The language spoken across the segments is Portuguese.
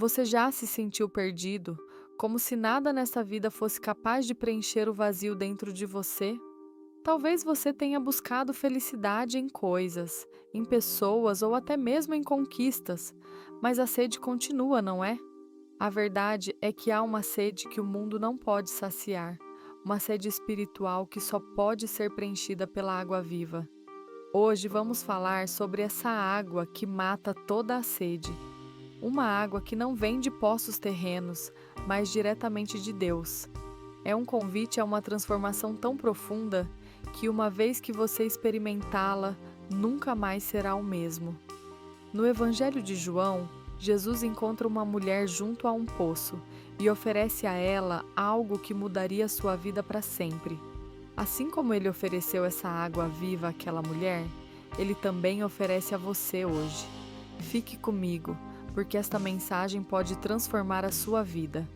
Você já se sentiu perdido, como se nada nessa vida fosse capaz de preencher o vazio dentro de você? Talvez você tenha buscado felicidade em coisas, em pessoas ou até mesmo em conquistas, mas a sede continua, não é? A verdade é que há uma sede que o mundo não pode saciar, uma sede espiritual que só pode ser preenchida pela água viva. Hoje vamos falar sobre essa água que mata toda a sede. Uma água que não vem de poços terrenos, mas diretamente de Deus. É um convite a uma transformação tão profunda que, uma vez que você experimentá-la, nunca mais será o mesmo. No Evangelho de João, Jesus encontra uma mulher junto a um poço e oferece a ela algo que mudaria sua vida para sempre. Assim como ele ofereceu essa água viva àquela mulher, ele também oferece a você hoje. Fique comigo, porque esta mensagem pode transformar a sua vida.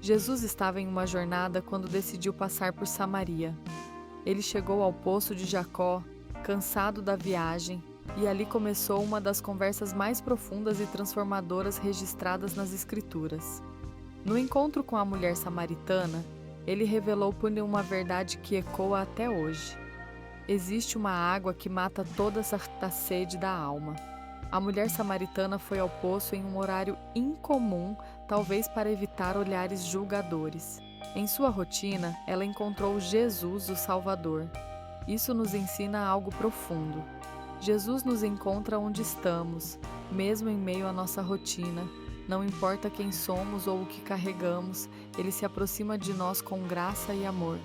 Jesus estava em uma jornada quando decidiu passar por Samaria. Ele chegou ao poço de Jacó, cansado da viagem, e ali começou uma das conversas mais profundas e transformadoras registradas nas Escrituras. No encontro com a mulher samaritana, ele revelou por lhe uma verdade que ecoa até hoje. Existe uma água que mata toda a sede da alma. A mulher samaritana foi ao poço em um horário incomum, talvez para evitar olhares julgadores. Em sua rotina, ela encontrou Jesus, o Salvador. Isso nos ensina algo profundo. Jesus nos encontra onde estamos, mesmo em meio à nossa rotina. Não importa quem somos ou o que carregamos, ele se aproxima de nós com graça e amor.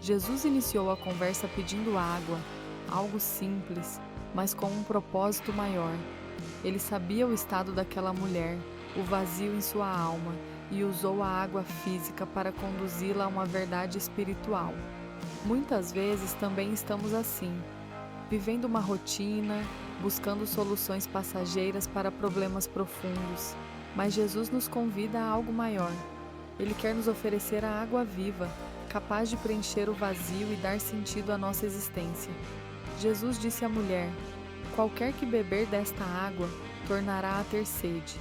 Jesus iniciou a conversa pedindo água, algo simples, mas com um propósito maior. Ele sabia o estado daquela mulher, o vazio em sua alma, e usou a água física para conduzi-la a uma verdade espiritual. Muitas vezes também estamos assim, vivendo uma rotina, buscando soluções passageiras para problemas profundos, mas Jesus nos convida a algo maior. Ele quer nos oferecer a água viva, capaz de preencher o vazio e dar sentido à nossa existência. Jesus disse à mulher: "Qualquer que beber desta água tornará a ter sede,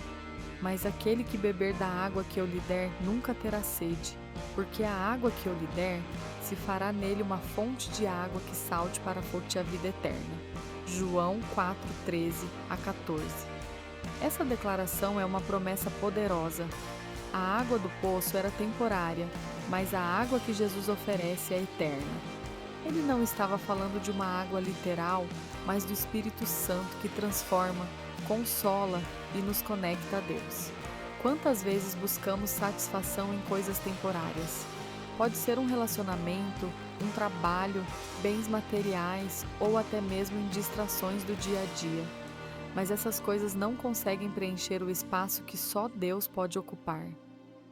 mas aquele que beber da água que eu lhe der nunca terá sede, porque a água que eu lhe der se fará nele uma fonte de água que salte para a fonte da vida eterna." João 4:13 a 14. Essa declaração é uma promessa poderosa. A água do poço era temporária, mas a água que Jesus oferece é eterna. Ele não estava falando de uma água literal, mas do Espírito Santo que transforma, consola e nos conecta a Deus. Quantas vezes buscamos satisfação em coisas temporárias? Pode ser um relacionamento, um trabalho, bens materiais ou até mesmo em distrações do dia a dia. Mas essas coisas não conseguem preencher o espaço que só Deus pode ocupar.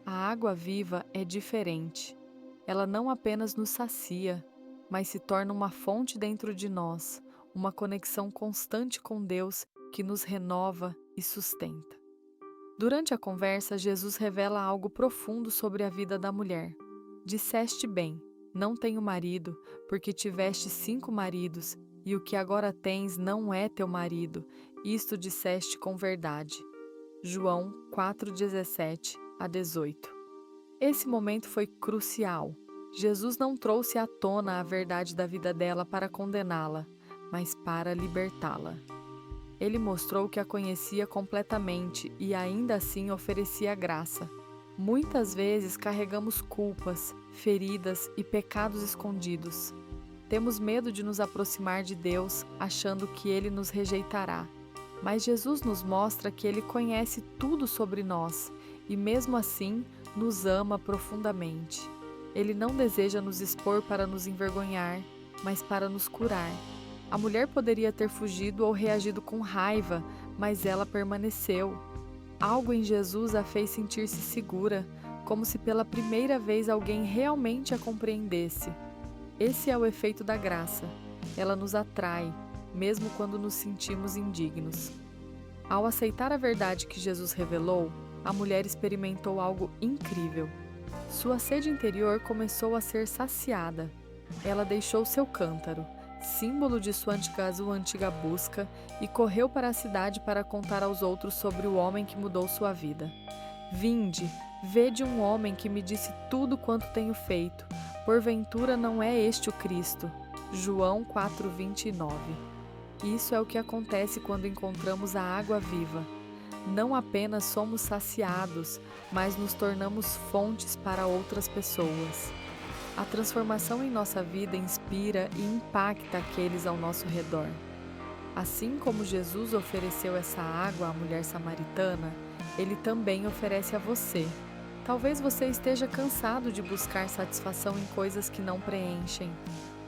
A água viva é diferente. Ela não apenas nos sacia, mas se torna uma fonte dentro de nós, uma conexão constante com Deus que nos renova e sustenta. Durante a conversa, Jesus revela algo profundo sobre a vida da mulher. "Disseste bem, não tenho marido, porque tiveste 5 maridos, e o que agora tens não é teu marido. Isto disseste com verdade." João 4:17 a 18. Esse momento foi crucial. Jesus não trouxe à tona a verdade da vida dela para condená-la, mas para libertá-la. Ele mostrou que a conhecia completamente e ainda assim oferecia graça. Muitas vezes carregamos culpas, feridas e pecados escondidos. Temos medo de nos aproximar de Deus, achando que Ele nos rejeitará. Mas Jesus nos mostra que Ele conhece tudo sobre nós e, mesmo assim, nos ama profundamente. Ele não deseja nos expor para nos envergonhar, mas para nos curar. A mulher poderia ter fugido ou reagido com raiva, mas ela permaneceu. Algo em Jesus a fez sentir-se segura, como se pela primeira vez alguém realmente a compreendesse. Esse é o efeito da graça. Ela nos atrai, mesmo quando nos sentimos indignos. Ao aceitar a verdade que Jesus revelou, a mulher experimentou algo incrível. Sua sede interior começou a ser saciada. Ela deixou seu cântaro, símbolo de sua antiga busca, e correu para a cidade para contar aos outros sobre o homem que mudou sua vida. Vinde, vede um homem que me disse tudo quanto tenho feito. Porventura não é este o Cristo? João 4:29. Isso é o que acontece quando encontramos a água viva. Não apenas somos saciados, mas nos tornamos fontes para outras pessoas. A transformação em nossa vida inspira e impacta aqueles ao nosso redor. Assim como Jesus ofereceu essa água à mulher samaritana, Ele também oferece a você. Talvez você esteja cansado de buscar satisfação em coisas que não preenchem.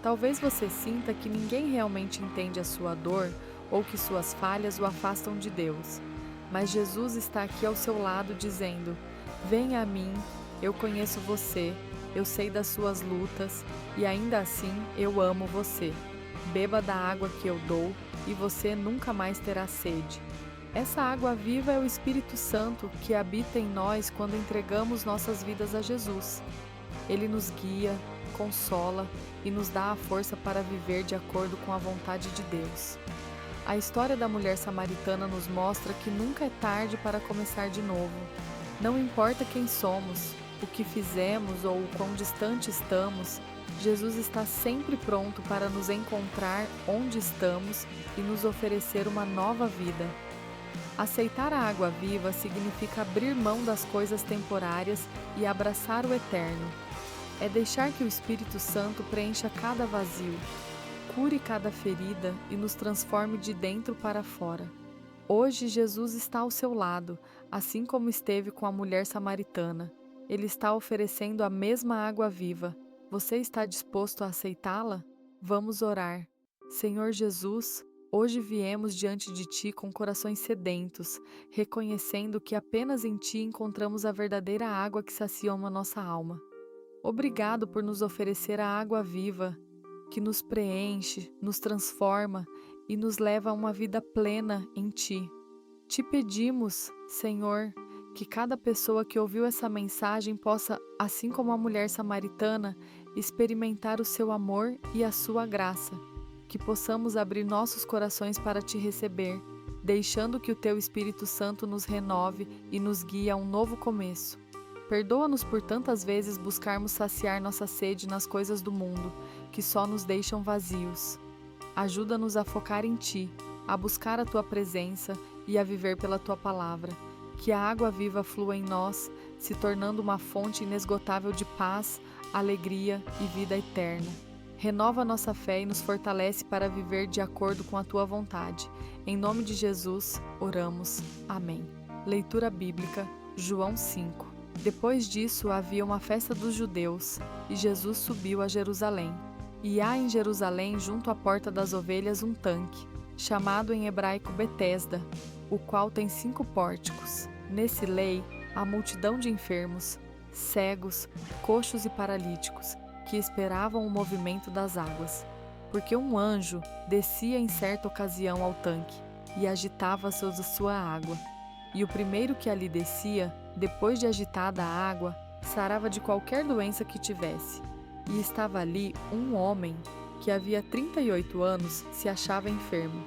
Talvez você sinta que ninguém realmente entende a sua dor ou que suas falhas o afastam de Deus. Mas Jesus está aqui ao seu lado dizendo: venha a mim, eu conheço você, eu sei das suas lutas e ainda assim eu amo você. Beba da água que eu dou e você nunca mais terá sede. Essa água viva é o Espírito Santo que habita em nós quando entregamos nossas vidas a Jesus. Ele nos guia, consola e nos dá a força para viver de acordo com a vontade de Deus. A história da mulher samaritana nos mostra que nunca é tarde para começar de novo. Não importa quem somos, o que fizemos ou o quão distante estamos, Jesus está sempre pronto para nos encontrar onde estamos e nos oferecer uma nova vida. Aceitar a água viva significa abrir mão das coisas temporárias e abraçar o eterno. É deixar que o Espírito Santo preencha cada vazio, cure cada ferida e nos transforme de dentro para fora. Hoje Jesus está ao seu lado, assim como esteve com a mulher samaritana. Ele está oferecendo a mesma água viva. Você está disposto a aceitá-la? Vamos orar. Senhor Jesus, hoje viemos diante de Ti com corações sedentos, reconhecendo que apenas em Ti encontramos a verdadeira água que sacia a nossa alma. Obrigado por nos oferecer a água viva, que nos preenche, nos transforma e nos leva a uma vida plena em Ti. Te pedimos, Senhor, que cada pessoa que ouviu essa mensagem possa, assim como a mulher samaritana, experimentar o Seu amor e a Sua graça. Que possamos abrir nossos corações para Te receber, deixando que o Teu Espírito Santo nos renove e nos guie a um novo começo. Perdoa-nos por tantas vezes buscarmos saciar nossa sede nas coisas do mundo, que só nos deixam vazios. Ajuda-nos a focar em Ti, a buscar a Tua presença e a viver pela Tua palavra. Que a água viva flua em nós, se tornando uma fonte inesgotável de paz, alegria e vida eterna. Renova nossa fé e nos fortalece para viver de acordo com a Tua vontade. Em nome de Jesus, oramos. Amém. Leitura bíblica, João 5. Depois disso havia uma festa dos judeus, e Jesus subiu a Jerusalém. E há em Jerusalém, junto à porta das ovelhas, um tanque, chamado em hebraico Betesda, o qual tem 5 pórticos. Nesse lei, há multidão de enfermos, cegos, coxos e paralíticos, que esperavam o movimento das águas. Porque um anjo descia em certa ocasião ao tanque, e agitava sua água. E o primeiro que ali descia, depois de agitada a água, sarava de qualquer doença que tivesse. E estava ali um homem que havia 38 anos se achava enfermo.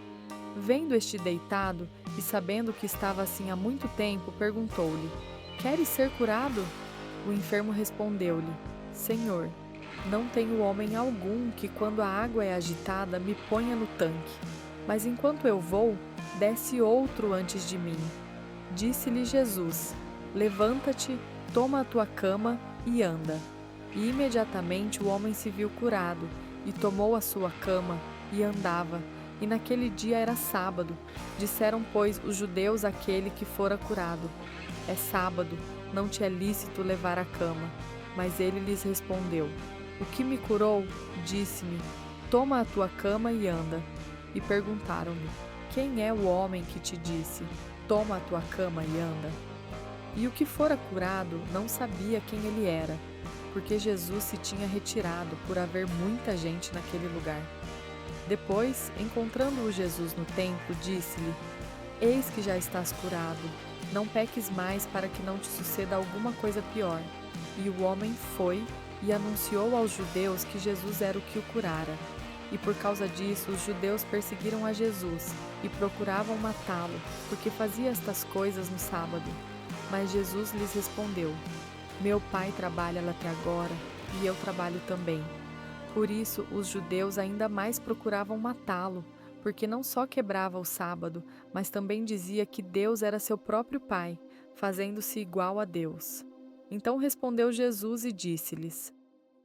Vendo este deitado e sabendo que estava assim há muito tempo, perguntou-lhe: Queres ser curado? O enfermo respondeu-lhe: Senhor, não tenho homem algum que, quando a água é agitada, me ponha no tanque. Mas enquanto eu vou, desce outro antes de mim. Disse-lhe Jesus: Levanta-te, toma a tua cama e anda. E imediatamente o homem se viu curado, e tomou a sua cama e andava. E naquele dia era sábado. Disseram, pois, os judeus àquele que fora curado: É sábado, não te é lícito levar a cama. Mas ele lhes respondeu: O que me curou, disse-me: Toma a tua cama e anda. E perguntaram-lhe: Quem é o homem que te disse: Toma a tua cama e anda? E o que fora curado não sabia quem ele era, porque Jesus se tinha retirado por haver muita gente naquele lugar. Depois, encontrando-o Jesus no templo, disse-lhe: Eis que já estás curado, não peques mais para que não te suceda alguma coisa pior. E o homem foi e anunciou aos judeus que Jesus era o que o curara. E por causa disso, os judeus perseguiram a Jesus e procuravam matá-lo, porque fazia estas coisas no sábado. Mas Jesus lhes respondeu: Meu Pai trabalha até agora, e eu trabalho também. Por isso, os judeus ainda mais procuravam matá-lo, porque não só quebrava o sábado, mas também dizia que Deus era seu próprio Pai, fazendo-se igual a Deus. Então respondeu Jesus e disse-lhes: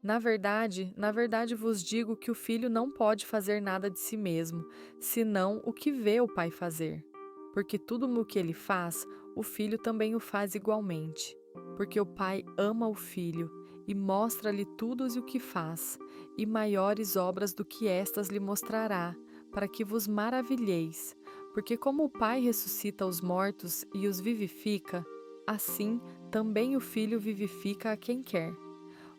na verdade vos digo que o filho não pode fazer nada de si mesmo, senão o que vê o Pai fazer. Porque tudo o que ele faz, o filho também o faz igualmente. Porque o Pai ama o filho e mostra-lhe tudo o que faz, e maiores obras do que estas lhe mostrará, para que vos maravilheis. Porque como o Pai ressuscita os mortos e os vivifica, assim também o Filho vivifica a quem quer.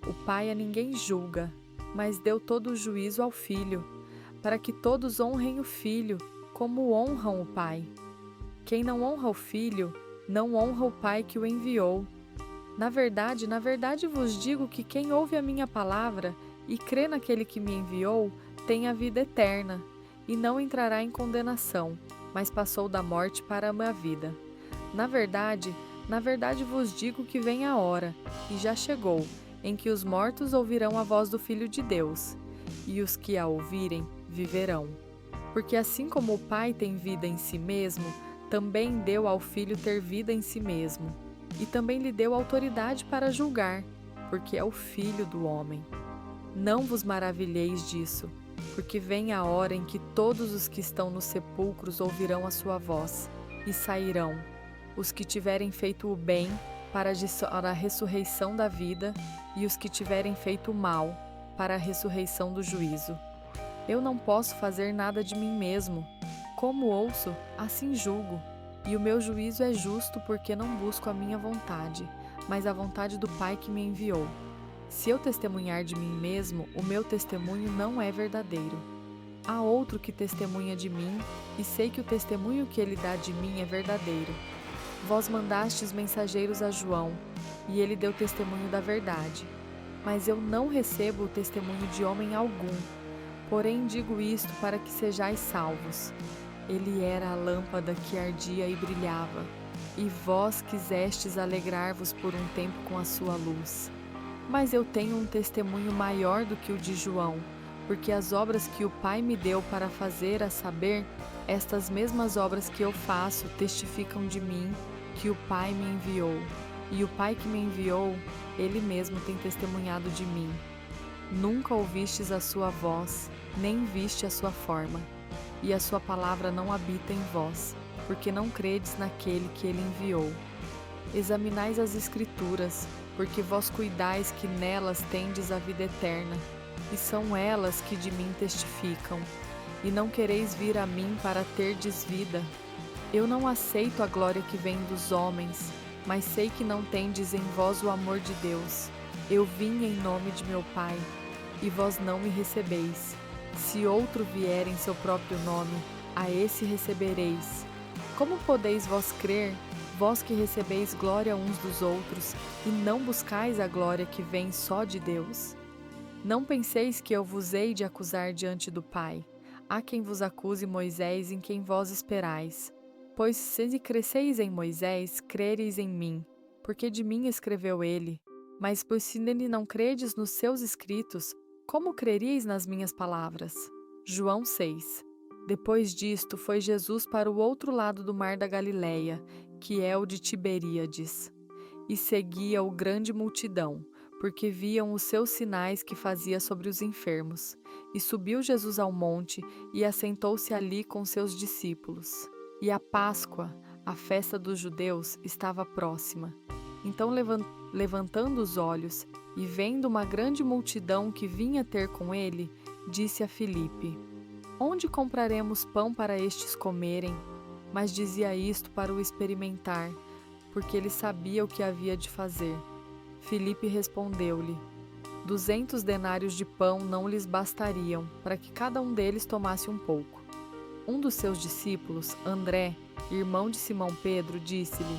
O Pai a ninguém julga, mas deu todo o juízo ao Filho, para que todos honrem o Filho, como honram o Pai. Quem não honra o Filho, não honra o Pai que o enviou. Na verdade vos digo que quem ouve a minha palavra e crê naquele que me enviou, tem a vida eterna, e não entrará em condenação, mas passou da morte para a vida. Na verdade vos digo que vem a hora, e já chegou, em que os mortos ouvirão a voz do Filho de Deus, e os que a ouvirem viverão. Porque assim como o Pai tem vida em si mesmo, também deu ao Filho ter vida em si mesmo, e também lhe deu autoridade para julgar, porque é o Filho do homem. Não vos maravilheis disso, porque vem a hora em que todos os que estão nos sepulcros ouvirão a sua voz, e sairão, os que tiverem feito o bem para a ressurreição da vida, e os que tiverem feito o mal para a ressurreição do juízo. Eu não posso fazer nada de mim mesmo. Como ouço, assim julgo, e o meu juízo é justo porque não busco a minha vontade, mas a vontade do Pai que me enviou. Se eu testemunhar de mim mesmo, o meu testemunho não é verdadeiro. Há outro que testemunha de mim, e sei que o testemunho que ele dá de mim é verdadeiro. Vós mandastes mensageiros a João, e ele deu testemunho da verdade. Mas eu não recebo o testemunho de homem algum, porém digo isto para que sejais salvos. Ele era a lâmpada que ardia e brilhava, e vós quisestes alegrar-vos por um tempo com a sua luz. Mas eu tenho um testemunho maior do que o de João, porque as obras que o Pai me deu para fazer, a saber, estas mesmas obras que eu faço testificam de mim que o Pai me enviou. E o Pai que me enviou, ele mesmo tem testemunhado de mim. Nunca ouvistes a sua voz, nem viste a sua forma, e a sua palavra não habita em vós, porque não credes naquele que ele enviou. Examinais as Escrituras, porque vós cuidais que nelas tendes a vida eterna, e são elas que de mim testificam, e não quereis vir a mim para terdes vida. Eu não aceito a glória que vem dos homens, mas sei que não tendes em vós o amor de Deus. Eu vim em nome de meu Pai, e vós não me recebeis. Se outro vier em seu próprio nome, a esse recebereis. Como podeis vós crer, vós que recebeis glória uns dos outros, e não buscais a glória que vem só de Deus? Não penseis que eu vos hei de acusar diante do Pai. Há quem vos acuse Moisés, em quem vós esperais. Pois se cresceis em Moisés, crereis em mim, porque de mim escreveu ele. Mas pois se nele não credes nos seus escritos, como creríeis nas minhas palavras? João 6. Depois disto, foi Jesus para o outro lado do mar da Galileia, que é o de Tiberíades, e seguia-o grande multidão, porque viam os seus sinais que fazia sobre os enfermos. E subiu Jesus ao monte, e assentou-se ali com seus discípulos. E a Páscoa, a festa dos judeus, estava próxima. Então, levantando os olhos, e vendo uma grande multidão que vinha ter com ele, disse a Filipe: Onde compraremos pão para estes comerem? Mas dizia isto para o experimentar, porque ele sabia o que havia de fazer. Filipe respondeu-lhe: 200 denários de pão não lhes bastariam, para que cada um deles tomasse um pouco. Um dos seus discípulos, André, irmão de Simão Pedro, disse-lhe: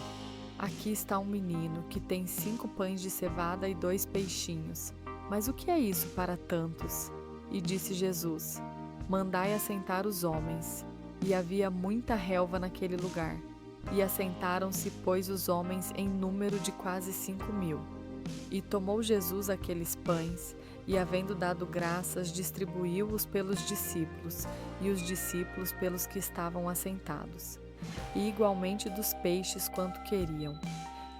Aqui está um menino que tem 5 pães de cevada e 2 peixinhos. Mas o que é isso para tantos? E disse Jesus: mandai assentar os homens. E havia muita relva naquele lugar. E assentaram-se, pois, os homens em número de quase 5.000. E tomou Jesus aqueles pães, e havendo dado graças, distribuiu-os pelos discípulos, e os discípulos pelos que estavam assentados. E igualmente dos peixes quanto queriam.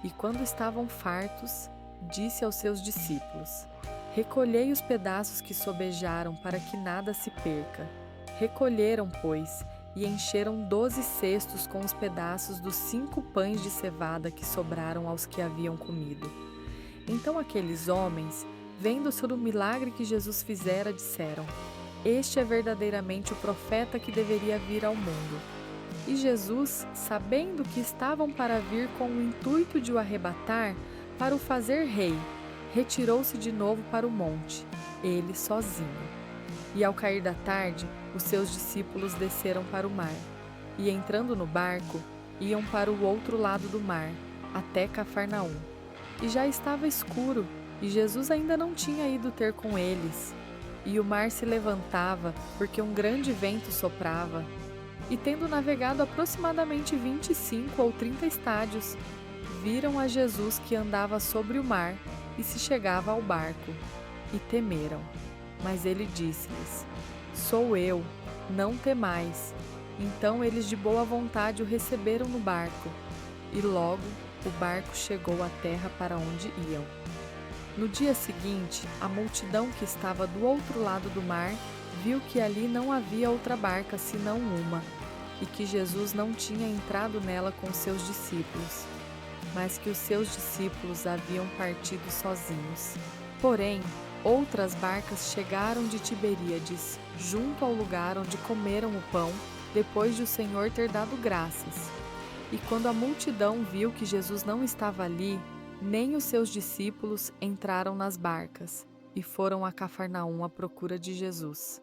E quando estavam fartos, disse aos seus discípulos: recolhei os pedaços que sobejaram, para que nada se perca. Recolheram, pois, e encheram 12 cestos com os pedaços dos 5 pães de cevada que sobraram aos que haviam comido. Então aqueles homens, vendo sobre o milagre que Jesus fizera, disseram: este é verdadeiramente o profeta que deveria vir ao mundo. E Jesus, sabendo que estavam para vir com o intuito de o arrebatar, para o fazer rei, retirou-se de novo para o monte, ele sozinho. E ao cair da tarde, os seus discípulos desceram para o mar, e entrando no barco, iam para o outro lado do mar, até Cafarnaum. E já estava escuro, e Jesus ainda não tinha ido ter com eles. E o mar se levantava, porque um grande vento soprava. E tendo navegado aproximadamente 25 ou 30 estádios, viram a Jesus que andava sobre o mar e se chegava ao barco, e temeram. Mas ele disse-lhes: sou eu, não temais. Então eles de boa vontade o receberam no barco, e logo o barco chegou à terra para onde iam. No dia seguinte, a multidão que estava do outro lado do mar viu que ali não havia outra barca senão uma, e que Jesus não tinha entrado nela com seus discípulos, mas que os seus discípulos haviam partido sozinhos. Porém, outras barcas chegaram de Tiberíades, junto ao lugar onde comeram o pão, depois de o Senhor ter dado graças. E quando a multidão viu que Jesus não estava ali, nem os seus discípulos entraram nas barcas, e foram a Cafarnaum à procura de Jesus.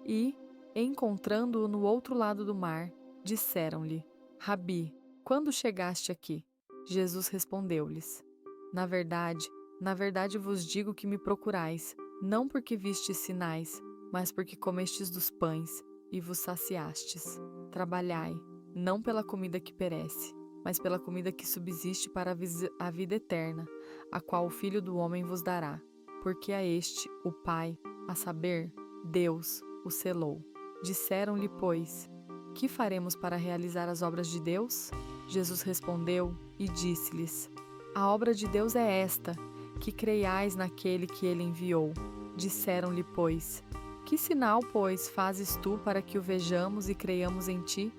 E, encontrando-o no outro lado do mar, disseram-lhe: Rabi, quando chegaste aqui? Jesus respondeu-lhes: na verdade vos digo que me procurais, não porque vistes sinais, mas porque comestes dos pães e vos saciastes. Trabalhai, não pela comida que perece, mas pela comida que subsiste para a vida eterna, a qual o Filho do Homem vos dará, porque a este, o Pai, a saber, Deus, o selou. Disseram-lhe, pois: que faremos para realizar as obras de Deus? Jesus respondeu e disse-lhes: a obra de Deus é esta, que creiais naquele que ele enviou. Disseram-lhe, pois: que sinal, pois, fazes tu para que o vejamos e creiamos em ti?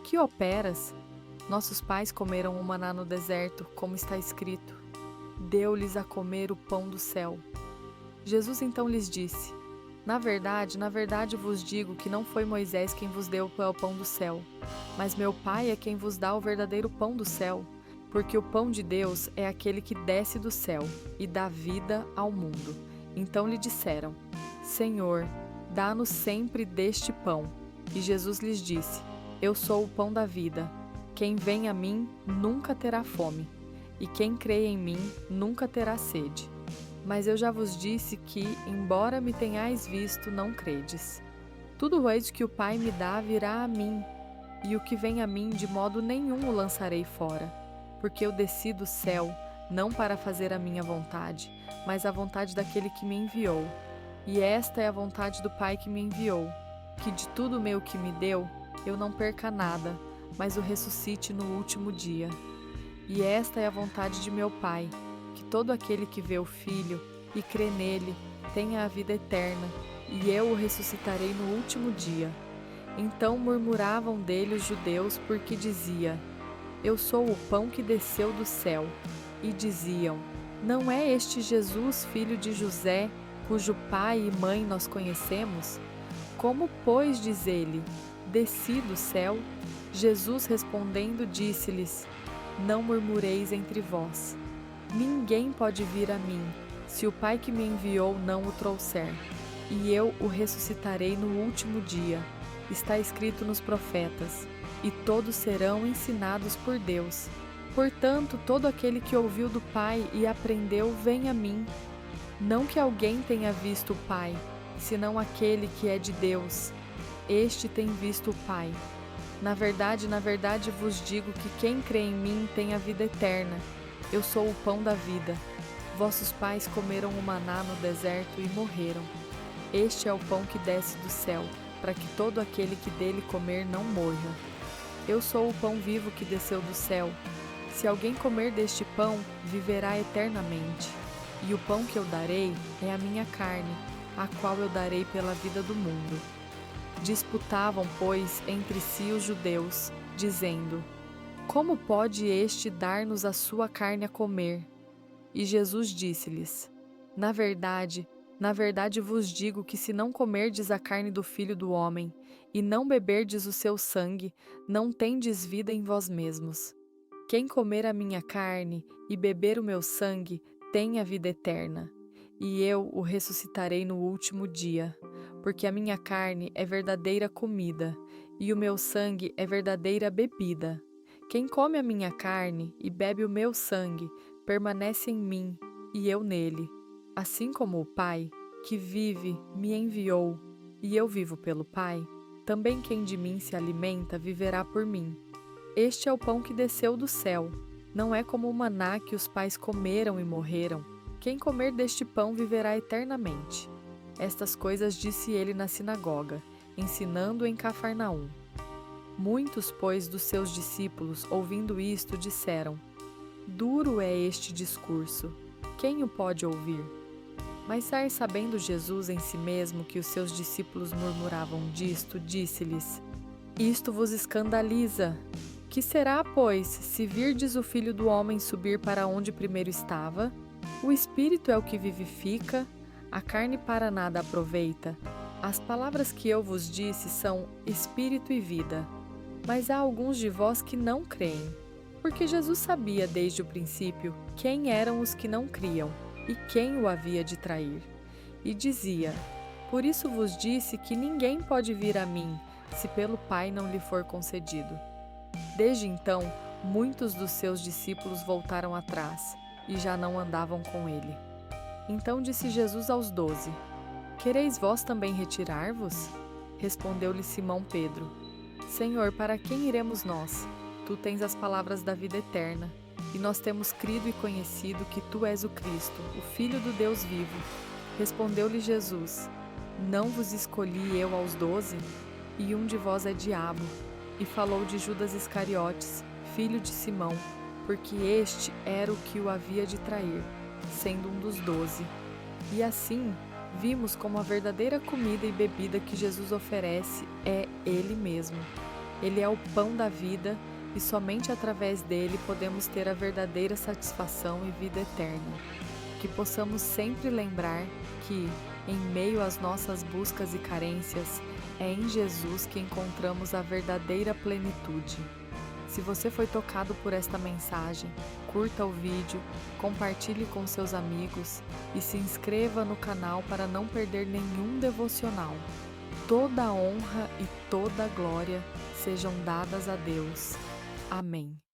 Que operas? Nossos pais comeram o maná no deserto, como está escrito: deu-lhes a comer o pão do céu. Jesus então lhes disse: na verdade vos digo que não foi Moisés quem vos deu o pão do céu, mas meu Pai é quem vos dá o verdadeiro pão do céu, porque o pão de Deus é aquele que desce do céu e dá vida ao mundo. Então lhe disseram: Senhor, dá-nos sempre deste pão. E Jesus lhes disse: eu sou o pão da vida. Quem vem a mim nunca terá fome, e quem crê em mim nunca terá sede. Mas eu já vos disse que, embora me tenhais visto, não credes. Tudo o que o Pai me dá virá a mim, e o que vem a mim de modo nenhum o lançarei fora, porque eu desci do céu, não para fazer a minha vontade, mas a vontade daquele que me enviou. E esta é a vontade do Pai que me enviou, que de tudo meu que me deu, eu não perca nada, mas o ressuscite no último dia. E esta é a vontade de meu Pai, que todo aquele que vê o Filho e crê nele tenha a vida eterna, e eu o ressuscitarei no último dia. Então murmuravam dele os judeus, porque dizia: eu sou o pão que desceu do céu. E diziam: não é este Jesus, filho de José, cujo pai e mãe nós conhecemos? Como, pois, diz ele: desci do céu? Jesus respondendo disse-lhes: não murmureis entre vós. Ninguém pode vir a mim, se o Pai que me enviou não o trouxer, e eu o ressuscitarei no último dia. Está escrito nos profetas: e todos serão ensinados por Deus. Portanto, todo aquele que ouviu do Pai e aprendeu, vem a mim. Não que alguém tenha visto o Pai, senão aquele que é de Deus. este tem visto o Pai. Na verdade vos digo que quem crê em mim tem a vida eterna. Eu sou o pão da vida. Vossos pais comeram o maná no deserto e morreram. Este é o pão que desce do céu, para que todo aquele que dele comer não morra. Eu sou o pão vivo que desceu do céu. Se alguém comer deste pão, viverá eternamente. E o pão que eu darei é a minha carne, a qual eu darei pela vida do mundo. Disputavam, pois, entre si os judeus, dizendo: Como pode este dar-nos a sua carne a comer? E Jesus disse-lhes: Na verdade vos digo que se não comerdes a carne do Filho do Homem, e não beberdes o seu sangue, não tendes vida em vós mesmos. Quem comer a minha carne e beber o meu sangue, tem a vida eterna, e eu o ressuscitarei no último dia, porque a minha carne é verdadeira comida, e o meu sangue é verdadeira bebida. Quem come a minha carne e bebe o meu sangue, permanece em mim, e eu nele. Assim como o Pai, que vive, me enviou, e eu vivo pelo Pai, também quem de mim se alimenta viverá por mim. Este é o pão que desceu do céu. Não é como o maná que os pais comeram e morreram. Quem comer deste pão viverá eternamente. Estas coisas disse ele na sinagoga, ensinando em Cafarnaum. Muitos, pois, dos seus discípulos, ouvindo isto, disseram: Duro é este discurso. Quem o pode ouvir? Mas sabendo Jesus em si mesmo que os seus discípulos murmuravam disto, disse-lhes: Isto vos escandaliza. Que será, pois, se virdes o Filho do Homem subir para onde primeiro estava? O Espírito é o que vivifica, a carne para nada aproveita. As palavras que eu vos disse são Espírito e vida. Mas há alguns de vós que não creem. Porque Jesus sabia desde o princípio quem eram os que não criam e quem o havia de trair. E dizia: Por isso vos disse que ninguém pode vir a mim, se pelo Pai não lhe for concedido. Desde então, muitos dos seus discípulos voltaram atrás e já não andavam com ele. Então disse Jesus aos 12: Quereis vós também retirar-vos? Respondeu-lhe Simão Pedro: Senhor, para quem iremos nós? Tu tens as palavras da vida eterna, e nós temos crido e conhecido que tu és o Cristo, o Filho do Deus vivo. Respondeu-lhe Jesus: Não vos escolhi eu aos 12? E um de vós é diabo. E falou de Judas Iscariotes, filho de Simão, porque este era o que o havia de trair, sendo um dos 12. E assim, vimos como a verdadeira comida e bebida que Jesus oferece é Ele mesmo. Ele é o pão da vida, e somente através dele podemos ter a verdadeira satisfação e vida eterna. Que possamos sempre lembrar que, em meio às nossas buscas e carências, é em Jesus que encontramos a verdadeira plenitude. Se você foi tocado por esta mensagem, curta o vídeo, compartilhe com seus amigos e se inscreva no canal para não perder nenhum devocional. Toda a honra e toda a glória sejam dadas a Deus. Amém.